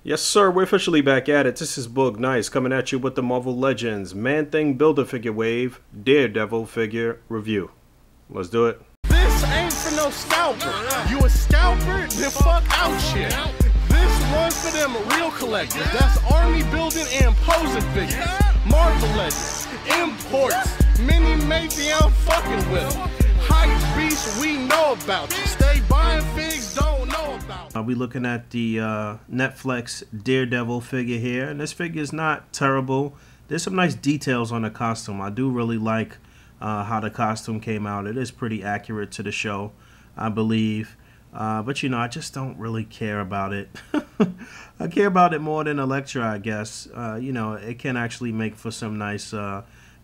Yes, sir, we're officially back at it. This is Boog Nice coming at you with the Marvel Legends Man-Thing Build-A-Figure Wave Daredevil Figure Review. Let's do it. This ain't for no scalper. You a scalper? Then fuck out shit. This one's for them real collectors. That's army building and posing figures. Marvel Legends, imports, mini matey I'm fucking with. Hype beast we know about you. Stay buying figs, don't know about. We're looking at the Netflix Daredevil figure here, and this figure is not terrible. There's some nice details on the costume. I do really like how the costume came out. It is pretty accurate to the show, I believe. But you know, I just don't really care about it. I care about it more than Elektra, I guess. You know, it can actually make for some nice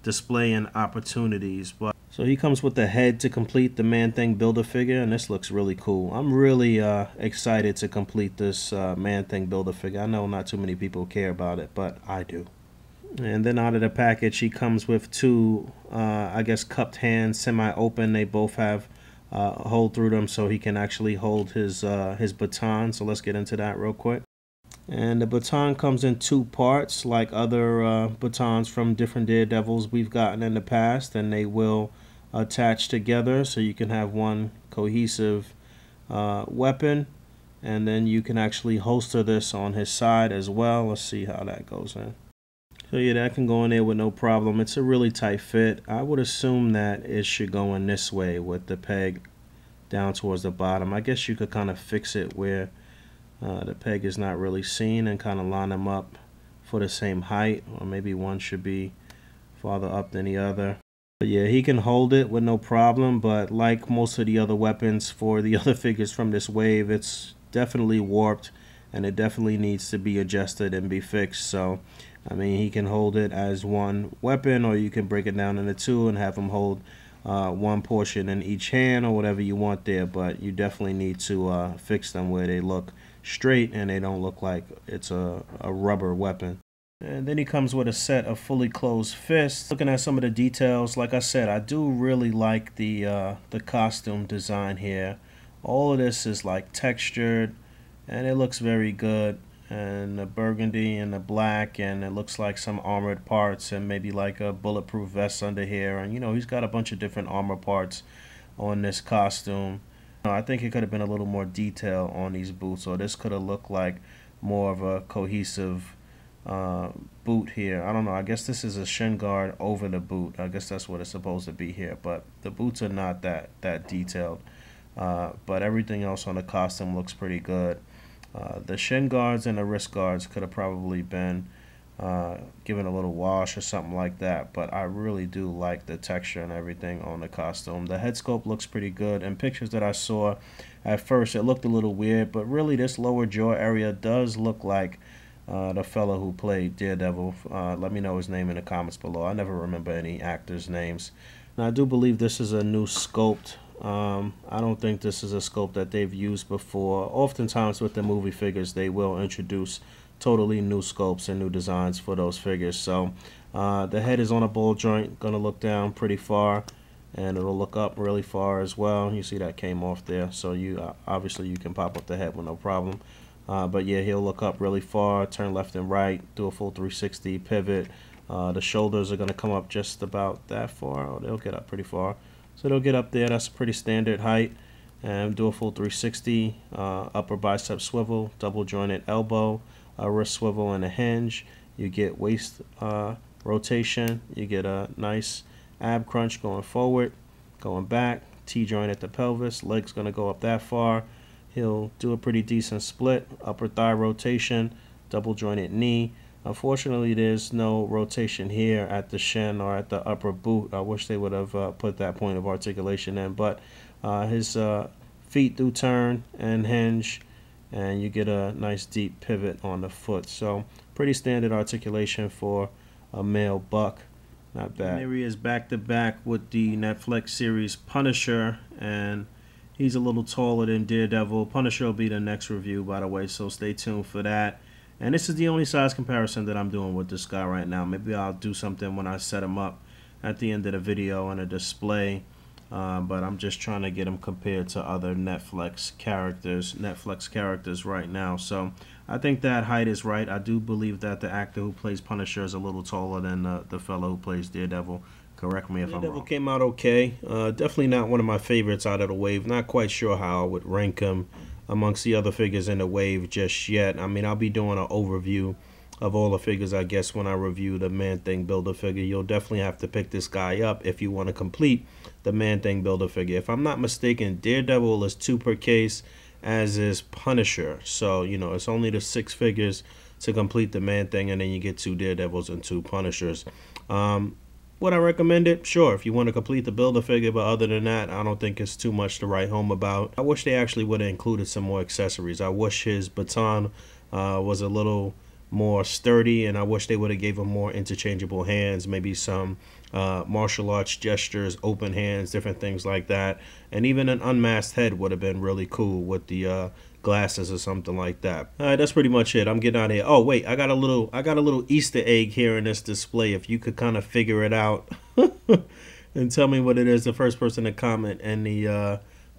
display and opportunities. But so he comes with the head to complete the Man-Thing Build-A-Figure, and this looks really cool. I'm really excited to complete this Man-Thing Build-A-Figure. I know not too many people care about it, but I do. And then out of the package, he comes with two, I guess, cupped hands, semi-open. They both have a hole through them, so he can actually hold his baton. So let's get into that real quick. And the baton comes in two parts, like other batons from different Daredevils we've gotten in the past, and they will attach together, so you can have one cohesive weapon, and then you can actually holster this on his side as well. Let's see how that goes in. So yeah, that can go in there with no problem. It's a really tight fit. I would assume that it should go in this way with the peg down towards the bottom. I guess you could kind of fix it where the peg is not really seen and kind of line them up for the same height, or maybe one should be farther up than the other. But yeah, he can hold it with no problem, but like most of the other weapons for the other figures from this wave, it's definitely warped and it definitely needs to be adjusted and be fixed. So I mean, he can hold it as one weapon, or you can break it down into two and have him hold one portion in each hand or whatever you want there. But you definitely need to fix them where they look straight and they don't look like it's a rubber weapon. And then he comes with a set of fully closed fists. Looking at some of the details, like I said, I do really like the costume design here. All of this is like textured and it looks very good. And the burgundy and the black, and it looks like some armored parts and maybe like a bulletproof vest under here. And you know, he's got a bunch of different armor parts on this costume. I think it could have been a little more detail on these boots, or this could have looked like more of a cohesive boot here. I don't know, I guess this is a shin guard over the boot. I guess that's what it's supposed to be here, but the boots are not that detailed. But everything else on the costume looks pretty good. The shin guards and the wrist guards could have probably been given a little wash or something like that, but I really do like the texture and everything on the costume. The head sculpt looks pretty good. In pictures that I saw at first, it looked a little weird, but really this lower jaw area does look like the fellow who played Daredevil. Let me know his name in the comments below. I never remember any actors' names. Now, I do believe this is a new sculpt. I don't think this is a sculpt that they've used before. Oftentimes with the movie figures, they will introduce totally new sculpts and new designs for those figures. So the head is on a ball joint, gonna look down pretty far, and it'll look up really far as well. You see that came off there, so you obviously you can pop up the head with no problem. But yeah, he'll look up really far, turn left and right, do a full 360 pivot. The shoulders are gonna come up just about that far. Oh, they'll get up pretty far. So they'll get up there. That's a pretty standard height. And do a full 360, upper bicep swivel, double jointed elbow, a wrist swivel and a hinge. You get waist rotation. You get a nice ab crunch going forward, going back, T-joint at the pelvis. Leg's going to go up that far. He'll do a pretty decent split, upper thigh rotation, double jointed knee. Unfortunately, there's no rotation here at the shin or at the upper boot. I wish they would have put that point of articulation in, but his feet do turn and hinge, and you get a nice deep pivot on the foot. So pretty standard articulation for a male buck. Not bad. And here he is back to back with the Netflix series Punisher, and he's a little taller than Daredevil. Punisher will be the next review, by the way, so stay tuned for that. And this is the only size comparison that I'm doing with this guy right now. Maybe I'll do something when I set him up at the end of the video on a display but I'm just trying to get him compared to other Netflix characters right now. So I think that height is right. I do believe that the actor who plays Punisher is a little taller than the fellow who plays Daredevil. Correct me if I'm wrong. Daredevil came out okay. Definitely not one of my favorites out of the wave. Not quite sure how I would rank him amongst the other figures in the wave just yet. I mean, I'll be doing an overview of all the figures, I guess, when I review the Man-Thing Build-A-Figure. You'll definitely have to pick this guy up if you want to complete the Man-Thing Build-A-Figure. If I'm not mistaken, Daredevil is 2 per case, as is Punisher. So, you know, it's only the 6 figures to complete the Man-Thing, and then you get 2 Daredevils and 2 Punishers. Would I recommend it? Sure, if you want to complete the Build-A-Figure, but other than that, I don't think it's too much to write home about. I wish they actually would have included some more accessories. I wish his baton was a little more sturdy, and I wish they would have gave him more interchangeable hands, maybe some martial arts gestures, open hands, different things like that. And even an unmasked head would have been really cool with the glasses or something like that. All right, that's pretty much it. I'm getting out of here. Oh wait, I got a little Easter egg here in this display. If you could kind of figure it out and tell me what it is, the first person to comment and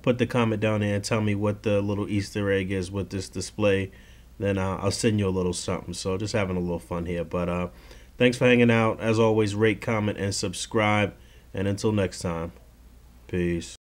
put the comment down there and tell me what the little Easter egg is with this display, then I'll send you a little something. So just having a little fun here. But thanks for hanging out. As always, rate, comment, and subscribe. And until next time, peace.